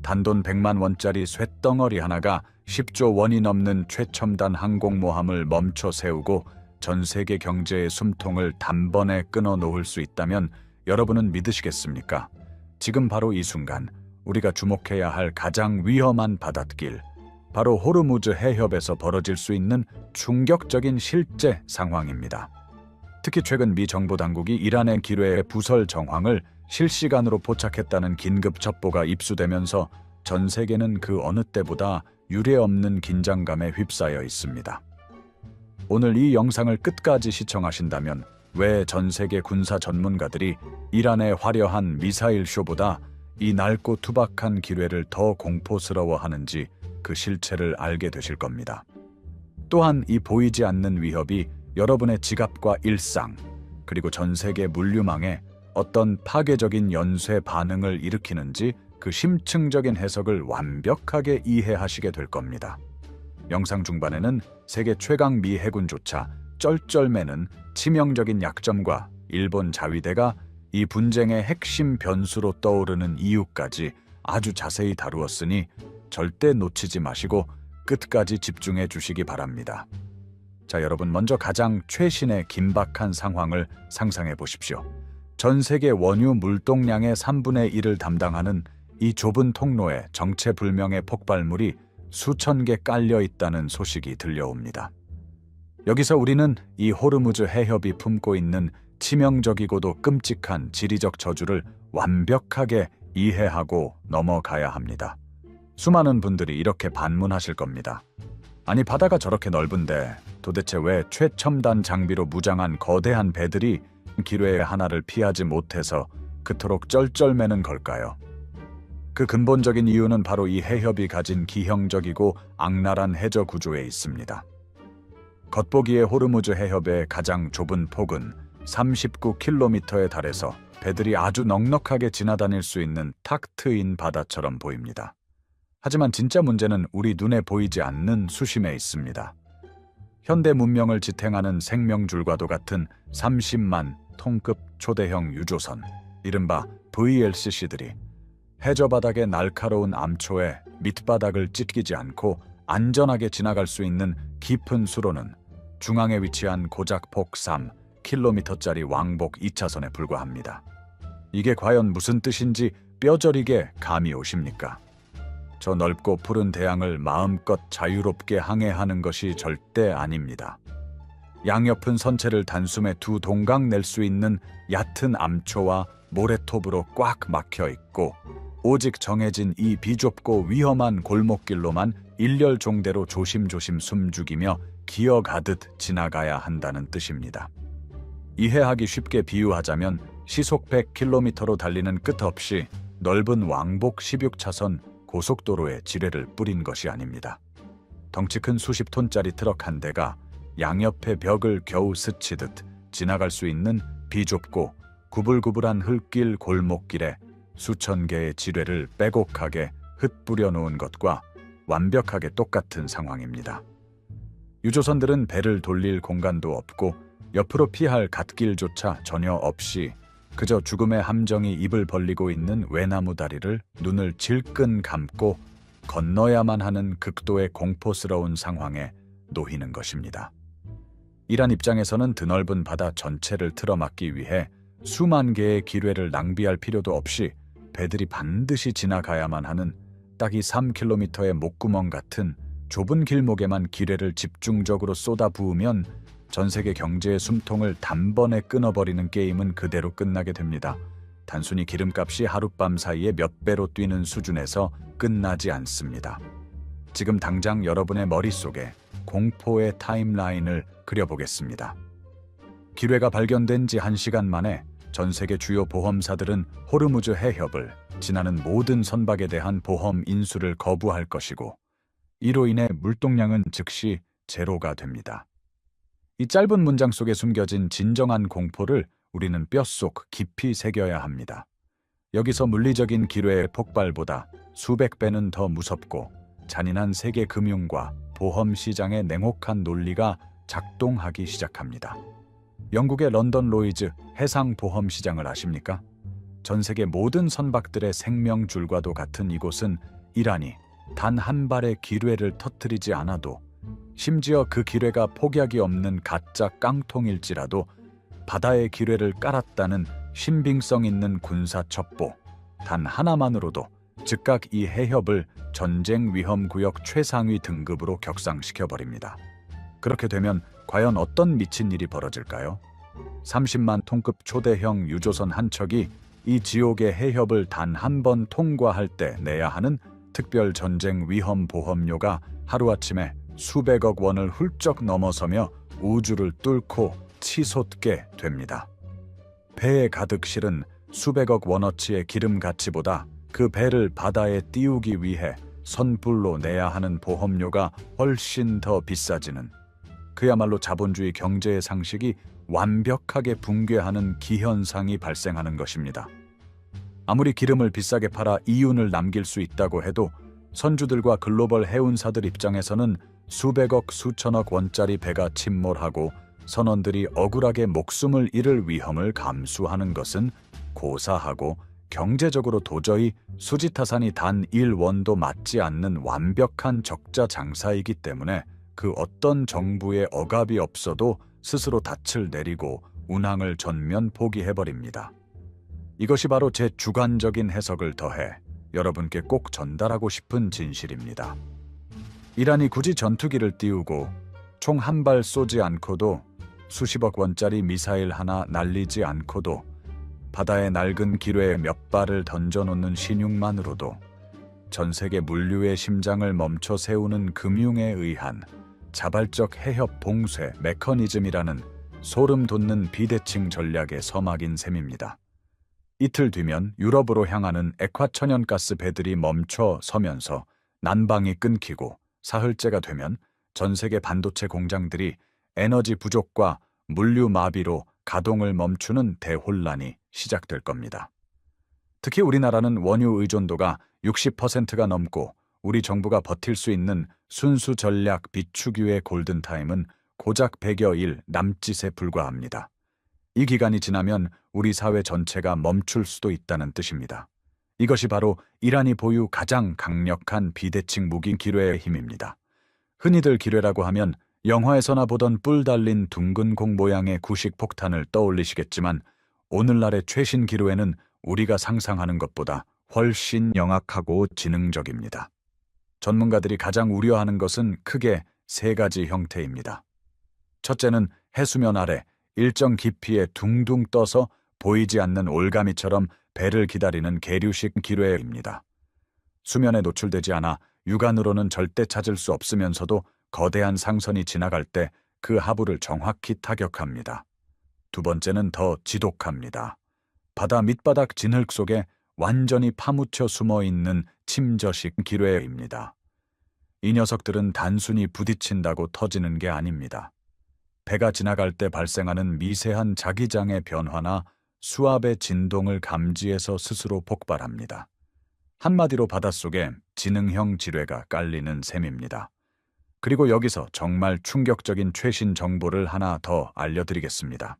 단돈 100만 원짜리 쇳덩어리 하나가 10조 원이 넘는 최첨단 항공모함을 멈춰 세우고 전 세계 경제의 숨통을 단번에 끊어 놓을 수 있다면 여러분은 믿으시겠습니까? 지금 바로 이 순간 우리가 주목해야 할 가장 위험한 바닷길, 바로 호르무즈 해협에서 벌어질 수 있는 충격적인 실제 상황입니다. 특히 최근 미 정보 당국이 이란의 기뢰의 부설 정황을 실시간으로 포착했다는 긴급 첩보가 입수되면서 전 세계는 그 어느 때보다 유례없는 긴장감에 휩싸여 있습니다. 오늘 이 영상을 끝까지 시청하신다면 왜 전 세계 군사 전문가들이 이란의 화려한 미사일 쇼보다 이 넓고 투박한 기뢰를 더 공포스러워하는지 그 실체를 알게 되실 겁니다. 또한 이 보이지 않는 위협이 여러분의 지갑과 일상, 그리고 전 세계 물류망에 어떤 파괴적인 연쇄 반응을 일으키는지 그 심층적인 해석을 완벽하게 이해하시게 될 겁니다. 영상 중반에는 세계 최강 미 해군조차 쩔쩔매는 치명적인 약점과 일본 자위대가 이 분쟁의 핵심 변수로 떠오르는 이유까지 아주 자세히 다루었으니 절대 놓치지 마시고 끝까지 집중해 주시기 바랍니다. 자, 여러분, 먼저 가장 최신의 긴박한 상황을 상상해 보십시오. 전 세계 원유 물동량의 3분의 1을 담당하는 이 좁은 통로에 정체불명의 폭발물이 수천 개 깔려 있다는 소식이 들려옵니다. 여기서 우리는 이 호르무즈 해협이 품고 있는 치명적이고도 끔찍한 지리적 저주를 완벽하게 이해하고 넘어가야 합니다. 수많은 분들이 이렇게 반문하실 겁니다. 아니, 바다가 저렇게 넓은데 도대체 왜 최첨단 장비로 무장한 거대한 배들이 기뢰의 하나를 피하지 못해서 그토록 쩔쩔매는 걸까요? 그 근본적인 이유는 바로 이 해협이 가진 기형적이고 악랄한 해저 구조에 있습니다. 겉보기에 호르무즈 해협의 가장 좁은 폭은 39km에 달해서 배들이 아주 넉넉하게 지나다닐 수 있는 탁 트인 바다처럼 보입니다. 하지만 진짜 문제는 우리 눈에 보이지 않는 수심에 있습니다. 현대 문명을 지탱하는 생명줄과도 같은 30만 톤급 초대형 유조선, 이른바 VLCC들이 해저바닥의 날카로운 암초에 밑바닥을 찢기지 않고 안전하게 지나갈 수 있는 깊은 수로는 중앙에 위치한 고작 폭 3km짜리 왕복 2차선에 불과합니다. 이게 과연 무슨 뜻인지 뼈저리게 감이 오십니까? 저 넓고 푸른 대양을 마음껏 자유롭게 항해하는 것이 절대 아닙니다. 양옆은 선체를 단숨에 두 동강 낼 수 있는 얕은 암초와 모래톱으로 꽉 막혀 있고 오직 정해진 이 비좁고 위험한 골목길로만 일렬종대로 조심조심 숨죽이며 기어가듯 지나가야 한다는 뜻입니다. 이해하기 쉽게 비유하자면 시속 100km로 달리는 끝없이 넓은 왕복 16차선 고속도로에 지뢰를 뿌린 것이 아닙니다. 덩치 큰 수십 톤짜리 트럭 한 대가 양옆의 벽을 겨우 스치듯 지나갈 수 있는 비좁고 구불구불한 흙길 골목길에 수천 개의 지뢰를 빼곡하게 흩뿌려 놓은 것과 완벽하게 똑같은 상황입니다. 유조선들은 배를 돌릴 공간도 없고 옆으로 피할 갓길조차 전혀 없이 그저 죽음의 함정이 입을 벌리고 있는 외나무 다리를 눈을 질끈 감고 건너야만 하는 극도의 공포스러운 상황에 놓이는 것입니다. 이란 입장에서는 드넓은 바다 전체를 틀어막기 위해 수만 개의 기뢰를 낭비할 필요도 없이 배들이 반드시 지나가야만 하는 딱 이 3km의 목구멍 같은 좁은 길목에만 기뢰를 집중적으로 쏟아부으면 전 세계 경제의 숨통을 단번에 끊어버리는 게임은 그대로 끝나게 됩니다. 단순히 기름값이 하룻밤 사이에 몇 배로 뛰는 수준에서 끝나지 않습니다. 지금 당장 여러분의 머릿속에 공포의 타임라인을 그려보겠습니다. 기뢰가 발견된 지 1시간 만에 전 세계 주요 보험사들은 호르무즈 해협을 지나는 모든 선박에 대한 보험 인수를 거부할 것이고 이로 인해 물동량은 즉시 제로가 됩니다. 이 짧은 문장 속에 숨겨진 진정한 공포를 우리는 뼛속 깊이 새겨야 합니다. 여기서 물리적인 기뢰의 폭발보다 수백 배는 더 무섭고 잔인한 세계 금융과 보험 시장의 냉혹한 논리가 작동하기 시작합니다. 영국의 런던 로이즈 해상보험 시장을 아십니까? 전 세계 모든 선박들의 생명줄과도 같은 이곳은 이란이 단 한 발의 기뢰를 터뜨리지 않아도, 심지어 그 기뢰가 폭약이 없는 가짜 깡통일지라도 바다에 기뢰를 깔았다는 신빙성 있는 군사 첩보 단 하나만으로도 즉각 이 해협을 전쟁 위험 구역 최상위 등급으로 격상시켜버립니다. 그렇게 되면 과연 어떤 미친 일이 벌어질까요? 30만 톤급 초대형 유조선 한 척이 이 지옥의 해협을 단 한 번 통과할 때 내야 하는 특별 전쟁 위험 보험료가 하루아침에 수백억 원을 훌쩍 넘어서며 우주를 뚫고 치솟게 됩니다. 배에 가득 실은 수백억 원어치의 기름 가치보다 그 배를 바다에 띄우기 위해 선불로 내야 하는 보험료가 훨씬 더 비싸지는, 그야말로 자본주의 경제의 상식이 완벽하게 붕괴하는 기현상이 발생하는 것입니다. 아무리 기름을 비싸게 팔아 이윤을 남길 수 있다고 해도 선주들과 글로벌 해운사들 입장에서는 수백억 수천억 원짜리 배가 침몰하고 선원들이 억울하게 목숨을 잃을 위험을 감수하는 것은 고사하고 경제적으로 도저히 수지타산이 단 1원도 맞지 않는 완벽한 적자 장사이기 때문에 그 어떤 정부의 억압이 없어도 스스로 닻을 내리고 운항을 전면 포기해버립니다. 이것이 바로 제 주관적인 해석을 더해 여러분께 꼭 전달하고 싶은 진실입니다. 이란이 굳이 전투기를 띄우고 총 한 발 쏘지 않고도, 수십억 원짜리 미사일 하나 날리지 않고도, 바다에 낡은 기뢰에 몇 발을 던져놓는 신용만으로도 전 세계 물류의 심장을 멈춰 세우는 금융에 의한 자발적 해협 봉쇄 메커니즘이라는 소름 돋는 비대칭 전략의 서막인 셈입니다. 이틀 뒤면 유럽으로 향하는 액화천연가스 배들이 멈춰 서면서 난방이 끊기고, 사흘째가 되면 전 세계 반도체 공장들이 에너지 부족과 물류 마비로 가동을 멈추는 대혼란이 시작될 겁니다. 특히 우리나라는 원유 의존도가 60%가 넘고 우리 정부가 버틸 수 있는 순수 전략 비축유의 골든타임은 고작 100여일 남짓에 불과합니다. 이 기간이 지나면 우리 사회 전체가 멈출 수도 있다는 뜻입니다. 이것이 바로 이란이 보유 가장 강력한 비대칭 무기 기뢰의 힘입니다. 흔히들 기뢰라고 하면 영화에서나 보던 뿔 달린 둥근 공 모양의 구식 폭탄을 떠올리시겠지만, 오늘날의 최신 기뢰는 우리가 상상하는 것보다 훨씬 영악하고 지능적입니다. 전문가들이 가장 우려하는 것은 크게 세 가지 형태입니다. 첫째는 해수면 아래 일정 깊이에 둥둥 떠서 보이지 않는 올가미처럼 배를 기다리는 계류식 기뢰입니다. 수면에 노출되지 않아 육안으로는 절대 찾을 수 없으면서도 거대한 상선이 지나갈 때 그 하부를 정확히 타격합니다. 두 번째는 더 지독합니다. 바다 밑바닥 진흙 속에 완전히 파묻혀 숨어있는 침저식 기뢰입니다. 이 녀석들은 단순히 부딪힌다고 터지는 게 아닙니다. 배가 지나갈 때 발생하는 미세한 자기장의 변화나 수압의 진동을 감지해서 스스로 폭발합니다. 한마디로 바닷속에 지능형 지뢰가 깔리는 셈입니다. 그리고 여기서 정말 충격적인 최신 정보를 하나 더 알려드리겠습니다.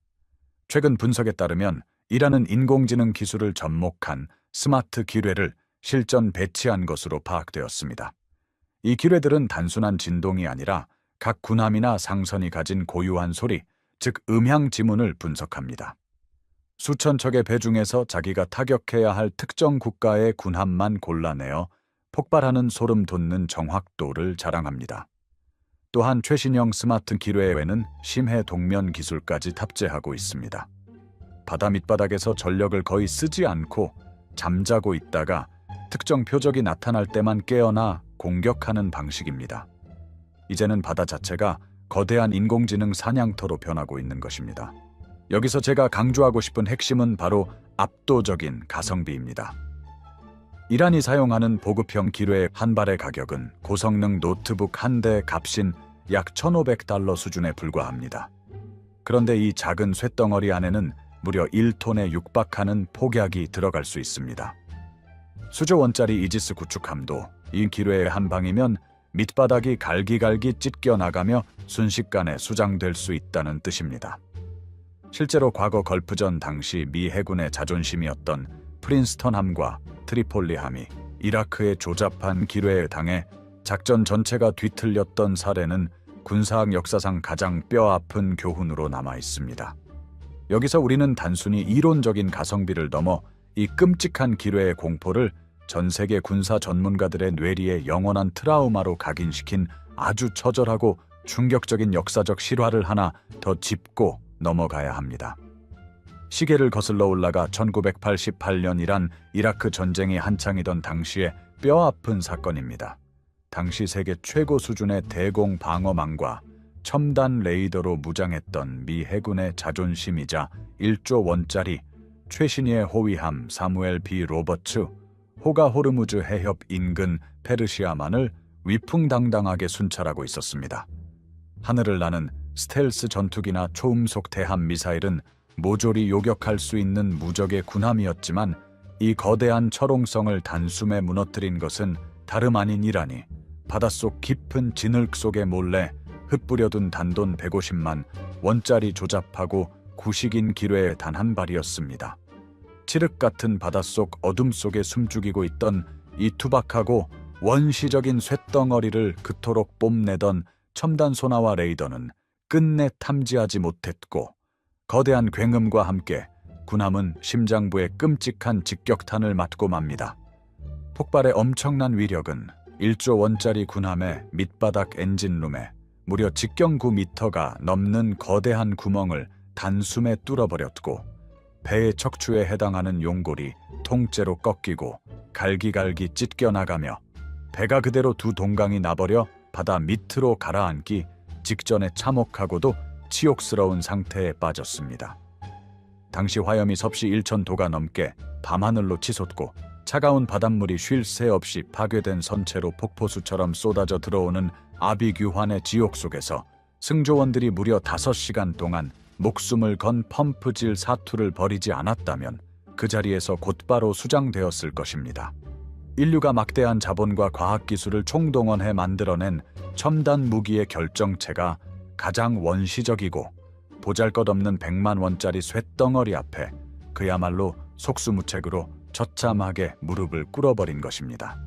최근 분석에 따르면 이란은 인공지능 기술을 접목한 스마트 기뢰를 실전 배치한 것으로 파악되었습니다. 이 기뢰들은 단순한 진동이 아니라 각 군함이나 상선이 가진 고유한 소리, 즉 음향 지문을 분석합니다. 수천 척의 배 중에서 자기가 타격해야 할 특정 국가의 군함만 골라내어 폭발하는 소름 돋는 정확도를 자랑합니다. 또한 최신형 스마트 기뢰에는 심해 동면 기술까지 탑재하고 있습니다. 바다 밑바닥에서 전력을 거의 쓰지 않고 잠자고 있다가 특정 표적이 나타날 때만 깨어나 공격하는 방식입니다. 이제는 바다 자체가 거대한 인공지능 사냥터로 변하고 있는 것입니다. 여기서 제가 강조하고 싶은 핵심은 바로 압도적인 가성비입니다. 이란이 사용하는 보급형 기뢰 한 발의 가격은 고성능 노트북 한 대 값인 약 $1,500 수준에 불과합니다. 그런데 이 작은 쇳덩어리 안에는 무려 1톤에 육박하는 폭약이 들어갈 수 있습니다. 수조 원짜리 이지스 구축함도 이 기뢰의 한 방이면 밑바닥이 갈기갈기 찢겨나가며 순식간에 수장될 수 있다는 뜻입니다. 실제로 과거 걸프전 당시 미 해군의 자존심이었던 프린스턴함과 트리폴리함이 이라크의 조잡한 기뢰에 당해 작전 전체가 뒤틀렸던 사례는 군사학 역사상 가장 뼈아픈 교훈으로 남아 있습니다. 여기서 우리는 단순히 이론적인 가성비를 넘어 이 끔찍한 기뢰의 공포를 전 세계 군사 전문가들의 뇌리에 영원한 트라우마로 각인시킨 아주 처절하고 충격적인 역사적 실화를 하나 더 짚고 넘어가야 합니다. 시계를 거슬러 올라가 1988년 이라크 전쟁이 한창이던 당시의 뼈아픈 사건입니다. 당시 세계 최고 수준의 대공 방어망과 첨단 레이더로 무장했던 미 해군의 자존심이자 1조 원짜리 최신의 호위함 사무엘 B. 로버츠, 호가 호르무즈 해협 인근 페르시아만을 위풍당당하게 순찰하고 있었습니다. 하늘을 나는 스텔스 전투기나 초음속 대함 미사일은 모조리 요격할 수 있는 무적의 군함이었지만 이 거대한 철옹성을 단숨에 무너뜨린 것은 다름 아닌 이란이 바닷속 깊은 진흙 속에 몰래 흩뿌려둔 단돈 150만 원짜리 조잡하고 구식인 기뢰의 단 한 발이었습니다. 칠흑 같은 바닷속 어둠 속에 숨죽이고 있던 이 투박하고 원시적인 쇳덩어리를 그토록 뽐내던 첨단 소나와 레이더는 끝내 탐지하지 못했고, 거대한 굉음과 함께 군함은 심장부에 끔찍한 직격탄을 맞고 맙니다. 폭발의 엄청난 위력은 1조 원짜리 군함의 밑바닥 엔진룸에 무려 직경 9m가 넘는 거대한 구멍을 단숨에 뚫어버렸고, 배의 척추에 해당하는 용골이 통째로 꺾이고 갈기갈기 찢겨나가며 배가 그대로 두 동강이 나버려 바다 밑으로 가라앉기 직전에 참혹하고도 치욕스러운 상태에 빠졌습니다. 당시 화염이 섭씨 1,000도가 넘게 밤하늘로 치솟고 차가운 바닷물이 쉴 새 없이 파괴된 선체로 폭포수처럼 쏟아져 들어오는 아비규환의 지옥 속에서 승조원들이 무려 5시간 동안 목숨을 건 펌프질 사투를 벌이지 않았다면 그 자리에서 곧바로 수장되었을 것입니다. 인류가 막대한 자본과 과학기술을 총동원해 만들어낸 첨단 무기의 결정체가 가장 원시적이고 보잘것없는 100만 원짜리 쇳덩어리 앞에 그야말로 속수무책으로 처참하게 무릎을 꿇어버린 것입니다.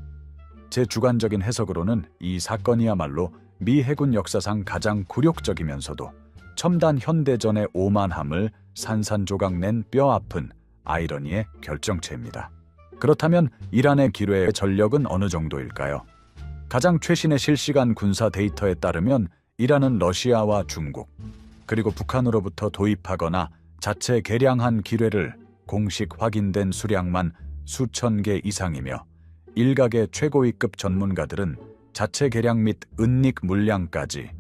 제 주관적인 해석으로는 이 사건이야말로 미 해군 역사상 가장 굴욕적이면서도 첨단 현대전의 오만함을 산산조각 낸 뼈아픈 아이러니의 결정체입니다. 그렇다면 이란의 기뢰의 전력은 어느 정도일까요? 가장 최신의 실시간 군사 데이터에 따르면 이란은 러시아와 중국, 그리고 북한으로부터 도입하거나 자체 개량한 기뢰를 공식 확인된 수량만 수천 개 이상이며, 일각의 최고위급 전문가들은 자체 개량 및 은닉 물량까지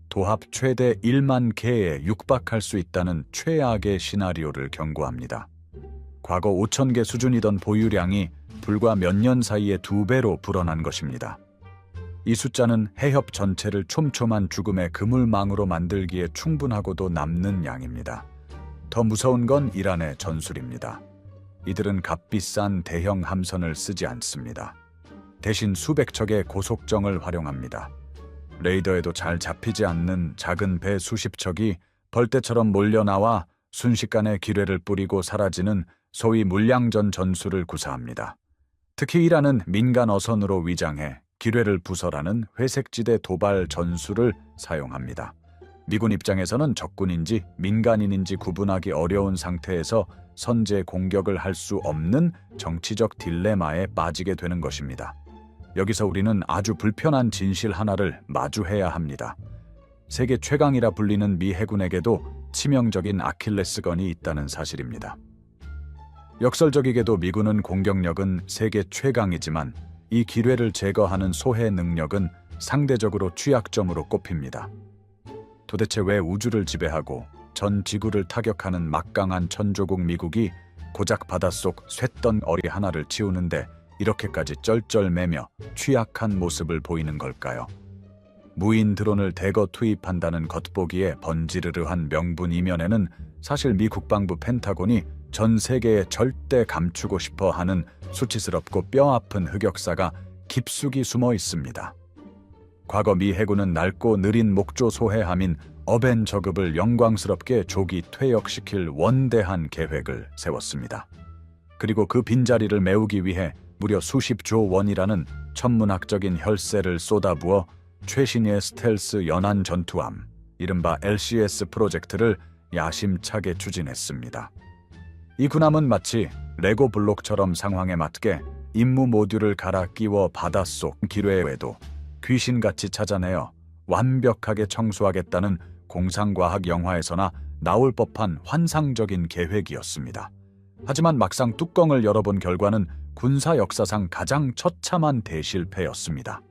도합 최대 1만 개에 육박할 수 있다는 최악의 시나리오를 경고합니다. 과거 5천 개 수준이던 보유량이 불과 몇 년 사이에 2배로 불어난 것입니다. 이 숫자는 해협 전체를 촘촘한 죽음의 그물망으로 만들기에 충분하고도 남는 양입니다. 더 무서운 건 이란의 전술입니다. 이들은 값비싼 대형 함선을 쓰지 않습니다. 대신 수백 척의 고속정을 활용합니다. 레이더에도 잘 잡히지 않는 작은 배 수십 척이 벌떼처럼 몰려나와 순식간에 기뢰를 뿌리고 사라지는 소위 물량전 전술을 구사합니다. 특히 이란은 민간 어선으로 위장해 기뢰를 부설하는 회색지대 도발 전술을 사용합니다. 미군 입장에서는 적군인지 민간인인지 구분하기 어려운 상태에서 선제 공격을 할 수 없는 정치적 딜레마에 빠지게 되는 것입니다. 여기서 우리는 아주 불편한 진실 하나를 마주해야 합니다. 세계 최강이라 불리는 미 해군에게도 치명적인 아킬레스건이 있다는 사실입니다. 역설적이게도 미군은 공격력은 세계 최강이지만 이 기뢰를 제거하는 소해 능력은 상대적으로 취약점으로 꼽힙니다. 도대체 왜 우주를 지배하고 전 지구를 타격하는 막강한 천조국 미국이 고작 바닷속 쇳덩어리 하나를 치우는데 이렇게까지 쩔쩔매며 취약한 모습을 보이는 걸까요? 무인 드론을 대거 투입한다는 겉보기에 번지르르한 명분 이면에는 사실 미 국방부 펜타곤이 전 세계에 절대 감추고 싶어 하는 수치스럽고 뼈아픈 흑역사가 깊숙이 숨어 있습니다. 과거 미 해군은 낡고 느린 목조 소해함인 어벤저급을 영광스럽게 조기 퇴역시킬 원대한 계획을 세웠습니다. 그리고 그 빈자리를 메우기 위해 무려 수십조 원이라는 천문학적인 혈세를 쏟아부어 최신의 스텔스 연안 전투함, 이른바 LCS 프로젝트를 야심차게 추진했습니다. 이 군함은 마치 레고 블록처럼 상황에 맞게 임무 모듈을 갈아 끼워 바닷속 기뢰에도 귀신같이 찾아내어 완벽하게 청소하겠다는 공상과학 영화에서나 나올 법한 환상적인 계획이었습니다. 하지만 막상 뚜껑을 열어본 결과는 군사 역사상 가장 처참한 대실패였습니다.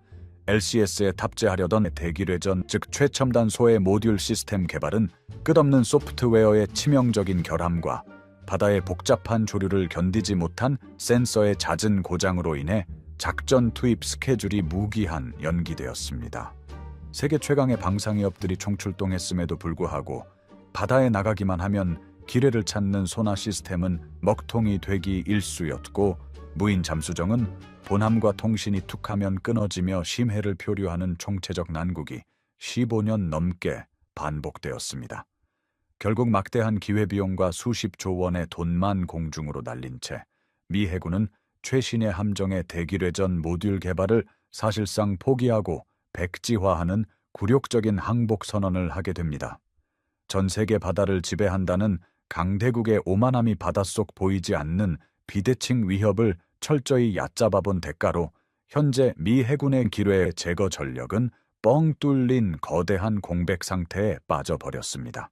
LCS에 탑재하려던 대기뢰전, 즉 최첨단 소해 모듈 시스템 개발은 끝없는 소프트웨어의 치명적인 결함과 바다의 복잡한 조류를 견디지 못한 센서의 잦은 고장으로 인해 작전 투입 스케줄이 무기한 연기되었습니다. 세계 최강의 방산기업들이 총출동했음에도 불구하고 바다에 나가기만 하면 기뢰를 찾는 소나 시스템은 먹통이 되기 일쑤였고, 무인 잠수정은 본함과 통신이 툭하면 끊어지며 심해를 표류하는 총체적 난국이 15년 넘게 반복되었습니다. 결국 막대한 기회비용과 수십조 원의 돈만 공중으로 날린 채 미 해군은 최신의 함정의 대기뢰전 모듈 개발을 사실상 포기하고 백지화하는 굴욕적인 항복 선언을 하게 됩니다. 전 세계 바다를 지배한다는 강대국의 오만함이 바닷속 보이지 않는 비대칭 위협을 철저히 얕잡아본 대가로 현재 미 해군의 기뢰 제거 전력은 뻥 뚫린 거대한 공백 상태에 빠져버렸습니다.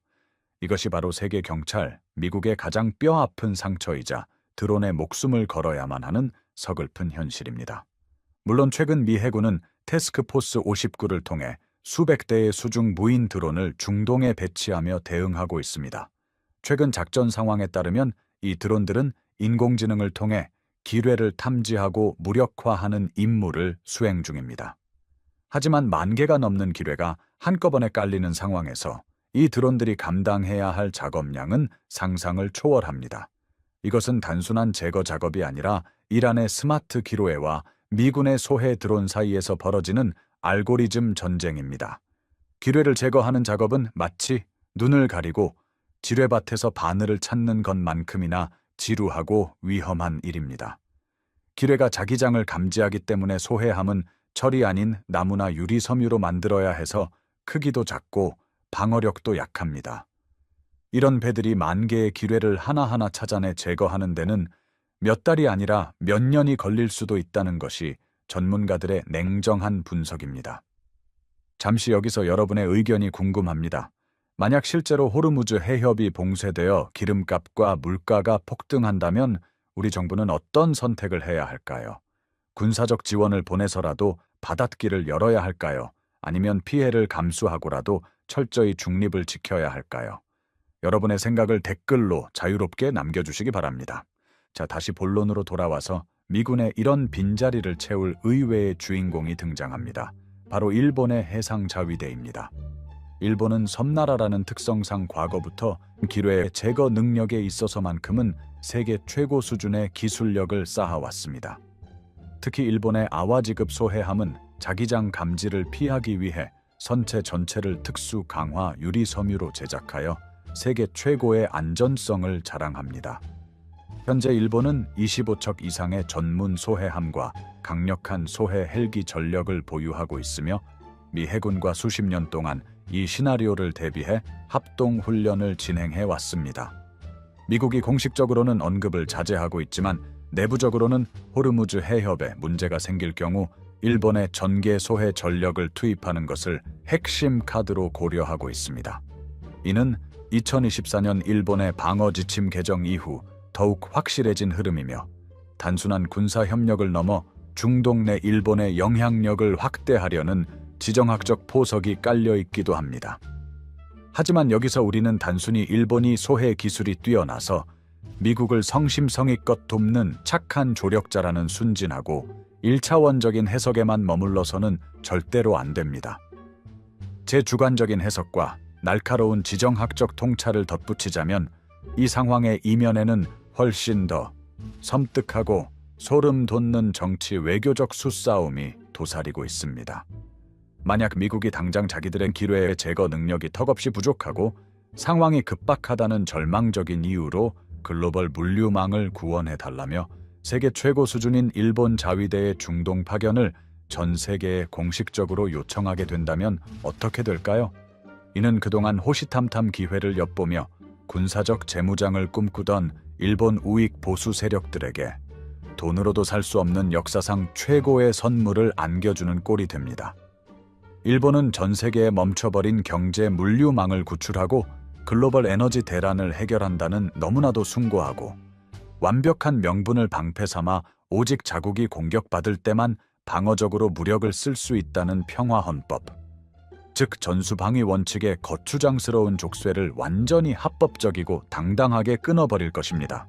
이것이 바로 세계 경찰, 미국의 가장 뼈아픈 상처이자 드론에 목숨을 걸어야만 하는 서글픈 현실입니다. 물론 최근 미 해군은 태스크포스 59를 통해 수백 대의 수중 무인 드론을 중동에 배치하며 대응하고 있습니다. 최근 작전 상황에 따르면 이 드론들은 인공지능을 통해 기뢰를 탐지하고 무력화하는 임무를 수행 중입니다. 하지만 10,000개가 넘는 기뢰가 한꺼번에 깔리는 상황에서 이 드론들이 감당해야 할 작업량은 상상을 초월합니다. 이것은 단순한 제거 작업이 아니라 이란의 스마트 기로에와 미군의 소해 드론 사이에서 벌어지는 알고리즘 전쟁입니다. 기뢰를 제거하는 작업은 마치 눈을 가리고 지뢰밭에서 바늘을 찾는 것만큼이나 지루하고 위험한 일입니다. 기뢰가 자기장을 감지하기 때문에 소해함은 철이 아닌 나무나 유리 섬유로 만들어야 해서 크기도 작고 방어력도 약합니다. 이런 배들이 10,000개의 기뢰를 하나하나 찾아내 제거하는 데는 몇 달이 아니라 몇 년이 걸릴 수도 있다는 것이 전문가들의 냉정한 분석입니다. 잠시 여기서 여러분의 의견이 궁금합니다. 만약 실제로 호르무즈 해협이 봉쇄되어 기름값과 물가가 폭등한다면 우리 정부는 어떤 선택을 해야 할까요? 군사적 지원을 보내서라도 바닷길을 열어야 할까요? 아니면 피해를 감수하고라도 철저히 중립을 지켜야 할까요? 여러분의 생각을 댓글로 자유롭게 남겨주시기 바랍니다. 자, 다시 본론으로 돌아와서 미군의 이런 빈자리를 채울 의외의 주인공이 등장합니다. 바로 일본의 해상자위대입니다. 일본은 섬나라라는 특성상 과거부터 기뢰의 제거 능력에 있어서만큼은 세계 최고 수준의 기술력을 쌓아왔습니다. 특히 일본의 아와지급 소해함은 자기장 감지를 피하기 위해 선체 전체를 특수 강화 유리 섬유로 제작하여 세계 최고의 안전성을 자랑합니다. 현재 일본은 25척 이상의 전문 소해함과 강력한 소해 헬기 전력을 보유하고 있으며 미 해군과 수십 년 동안 이 시나리오를 대비해 합동 훈련을 진행해 왔습니다. 미국이 공식적으로는 언급을 자제하고 있지만 내부적으로는 호르무즈 해협에 문제가 생길 경우 일본의 전개 소해 전력을 투입하는 것을 핵심 카드로 고려하고 있습니다. 이는 2024년 일본의 방어 지침 개정 이후 더욱 확실해진 흐름이며 단순한 군사 협력을 넘어 중동 내 일본의 영향력을 확대하려는 지정학적 포석이 깔려 있기도 합니다. 하지만 여기서 우리는 단순히 일본이 소해 기술이 뛰어나서 미국을 성심성의껏 돕는 착한 조력자라는 순진하고 1차원적인 해석에만 머물러서는 절대로 안 됩니다. 제 주관적인 해석과 날카로운 지정학적 통찰을 덧붙이자면 이 상황의 이면에는 훨씬 더 섬뜩하고 소름 돋는 정치 외교적 수싸움이 도사리고 있습니다. 만약 미국이 당장 자기들의 기뢰의 제거 능력이 턱없이 부족하고 상황이 급박하다는 절망적인 이유로 글로벌 물류망을 구원해달라며 세계 최고 수준인 일본 자위대의 중동 파견을 전 세계에 공식적으로 요청하게 된다면 어떻게 될까요? 이는 그동안 호시탐탐 기회를 엿보며 군사적 재무장을 꿈꾸던 일본 우익 보수 세력들에게 돈으로도 살 수 없는 역사상 최고의 선물을 안겨주는 꼴이 됩니다. 일본은 전 세계에 멈춰버린 경제 물류망을 구출하고 글로벌 에너지 대란을 해결한다는 너무나도 숭고하고 완벽한 명분을 방패 삼아 오직 자국이 공격받을 때만 방어적으로 무력을 쓸 수 있다는 평화헌법, 즉 전수방위 원칙의 거추장스러운 족쇄를 완전히 합법적이고 당당하게 끊어버릴 것입니다.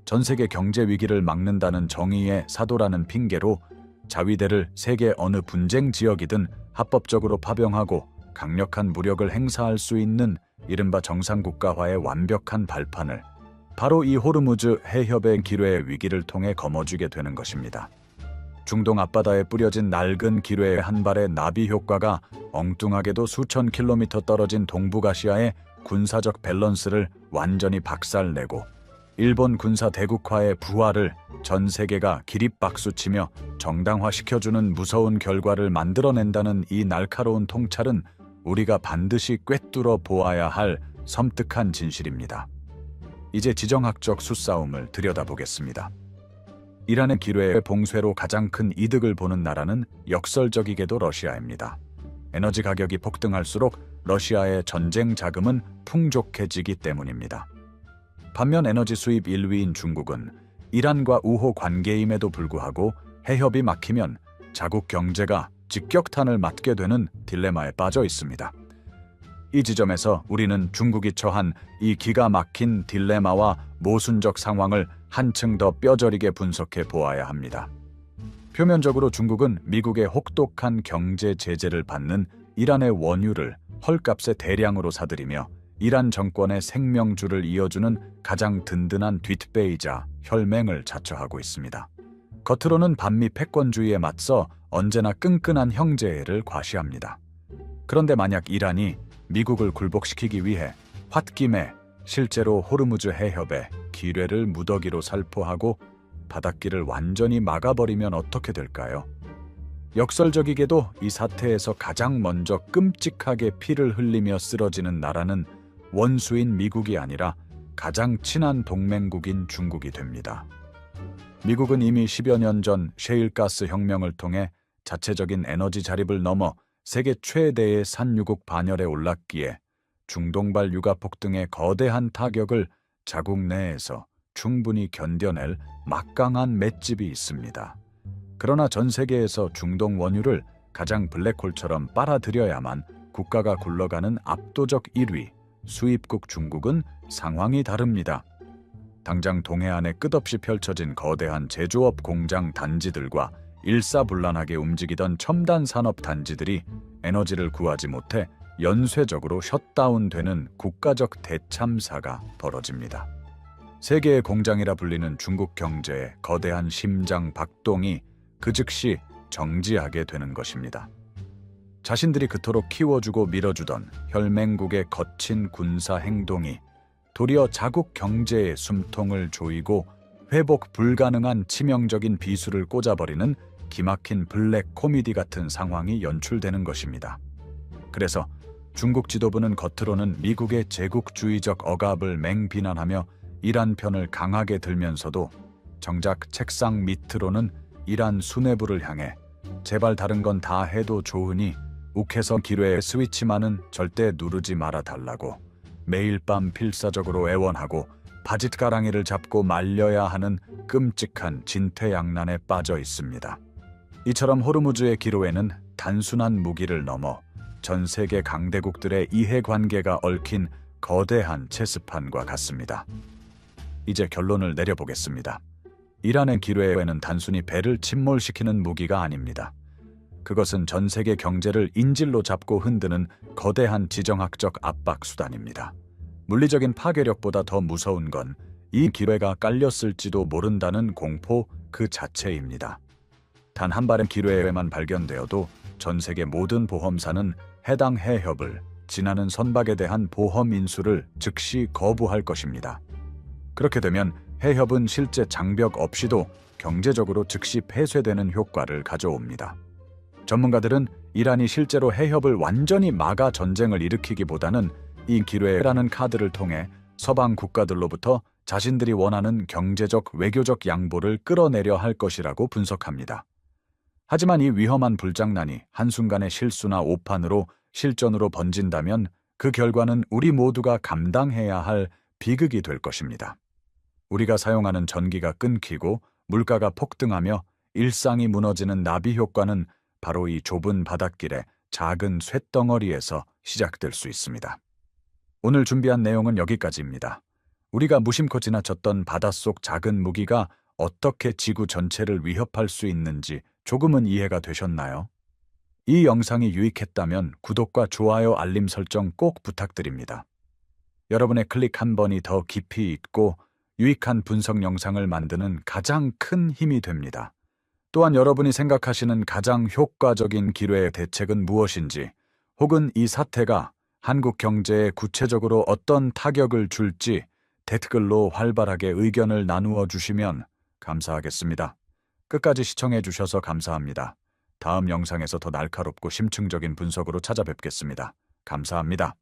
전 세계 경제 위기를 막는다는 정의의 사도라는 핑계로 자위대를 세계 어느 분쟁 지역이든 합법적으로 파병하고 강력한 무력을 행사할 수 있는 이른바 정상국가화의 완벽한 발판을 바로 이 호르무즈 해협의 기뢰의 위기를 통해 거머쥐게 되는 것입니다. 중동 앞바다에 뿌려진 낡은 기뢰의 한 발의 나비 효과가 엉뚱하게도 수천 킬로미터 떨어진 동북아시아의 군사적 밸런스를 완전히 박살내고 일본 군사 대국화의 부활을 전 세계가 기립박수치며 정당화시켜주는 무서운 결과를 만들어낸다는 이 날카로운 통찰은 우리가 반드시 꿰뚫어 보아야 할 섬뜩한 진실입니다. 이제 지정학적 수싸움을 들여다보겠습니다. 이란의 기뢰의 봉쇄로 가장 큰 이득을 보는 나라는 역설적이게도 러시아입니다. 에너지 가격이 폭등할수록 러시아의 전쟁 자금은 풍족해지기 때문입니다. 반면 에너지 수입 1위인 중국은 이란과 우호 관계임에도 불구하고 해협이 막히면 자국 경제가 직격탄을 맞게 되는 딜레마에 빠져 있습니다. 이 지점에서 우리는 중국이 처한 이 기가 막힌 딜레마와 모순적 상황을 한층 더 뼈저리게 분석해 보아야 합니다. 표면적으로 중국은 미국의 혹독한 경제 제재를 받는 이란의 원유를 헐값에 대량으로 사들이며 이란 정권의 생명줄을 이어주는 가장 든든한 뒷배이자 혈맹을 자처하고 있습니다. 겉으로는 반미 패권주의에 맞서 언제나 끈끈한 형제애를 과시합니다. 그런데 만약 이란이 미국을 굴복시키기 위해 홧김에 실제로 호르무즈 해협에 기뢰를 무더기로 살포하고 바닷길을 완전히 막아버리면 어떻게 될까요? 역설적이게도 이 사태에서 가장 먼저 끔찍하게 피를 흘리며 쓰러지는 나라는 원수인 미국이 아니라 가장 친한 동맹국인 중국이 됩니다. 미국은 이미 10여 년 전 셰일가스 혁명을 통해 자체적인 에너지 자립을 넘어 세계 최대의 산유국 반열에 올랐기에 중동발 유가폭 등의 거대한 타격을 자국 내에서 충분히 견뎌낼 막강한 맷집이 있습니다. 그러나 전 세계에서 중동 원유를 가장 블랙홀처럼 빨아들여야만 국가가 굴러가는 압도적 1위, 수입국 중국은 상황이 다릅니다. 당장 동해안에 끝없이 펼쳐진 거대한 제조업 공장 단지들과 일사불란하게 움직이던 첨단 산업 단지들이 에너지를 구하지 못해 연쇄적으로 셧다운되는 국가적 대참사가 벌어집니다. 세계의 공장이라 불리는 중국 경제의 거대한 심장 박동이 그 즉시 정지하게 되는 것입니다. 자신들이 그토록 키워주고 밀어주던 혈맹국의 거친 군사 행동이 도리어 자국 경제의 숨통을 조이고 회복 불가능한 치명적인 비수를 꽂아버리는 기막힌 블랙 코미디 같은 상황이 연출되는 것입니다. 그래서 중국 지도부는 겉으로는 미국의 제국주의적 억압을 맹비난하며 이란 편을 강하게 들면서도 정작 책상 밑으로는 이란 수뇌부를 향해 제발 다른 건 다 해도 좋으니 욱해서 기뢰의 스위치만은 절대 누르지 말아 달라고 매일 밤 필사적으로 애원하고 바짓가랑이를 잡고 말려야 하는 끔찍한 진퇴양난에 빠져 있습니다. 이처럼 호르무즈의 기로에는 단순한 무기를 넘어 전 세계 강대국들의 이해관계가 얽힌 거대한 체스판과 같습니다. 이제 결론을 내려보겠습니다. 이란의 기뢰에는 단순히 배를 침몰시키는 무기가 아닙니다. 그것은 전 세계 경제를 인질로 잡고 흔드는 거대한 지정학적 압박 수단입니다. 물리적인 파괴력보다 더 무서운 건 이 기뢰가 깔렸을지도 모른다는 공포 그 자체입니다. 단 한 발의 기뢰에만 발견되어도 전 세계 모든 보험사는 해당 해협을 지나는 선박에 대한 보험 인수를 즉시 거부할 것입니다. 그렇게 되면 해협은 실제 장벽 없이도 경제적으로 즉시 폐쇄되는 효과를 가져옵니다. 전문가들은 이란이 실제로 해협을 완전히 막아 전쟁을 일으키기보다는 이 기회라는 카드를 통해 서방 국가들로부터 자신들이 원하는 경제적, 외교적 양보를 끌어내려 할 것이라고 분석합니다. 하지만 이 위험한 불장난이 한순간의 실수나 오판으로 실전으로 번진다면 그 결과는 우리 모두가 감당해야 할 비극이 될 것입니다. 우리가 사용하는 전기가 끊기고 물가가 폭등하며 일상이 무너지는 나비 효과는 바로 이 좁은 바닷길의 작은 쇳덩어리에서 시작될 수 있습니다. 오늘 준비한 내용은 여기까지입니다. 우리가 무심코 지나쳤던 바닷속 작은 무기가 어떻게 지구 전체를 위협할 수 있는지 조금은 이해가 되셨나요? 이 영상이 유익했다면 구독과 좋아요, 알림 설정 꼭 부탁드립니다. 여러분의 클릭 한 번이 더 깊이 있고 유익한 분석 영상을 만드는 가장 큰 힘이 됩니다. 또한 여러분이 생각하시는 가장 효과적인 기회의 대책은 무엇인지, 혹은 이 사태가 한국 경제에 구체적으로 어떤 타격을 줄지 댓글로 활발하게 의견을 나누어 주시면 감사하겠습니다. 끝까지 시청해 주셔서 감사합니다. 다음 영상에서 더 날카롭고 심층적인 분석으로 찾아뵙겠습니다. 감사합니다.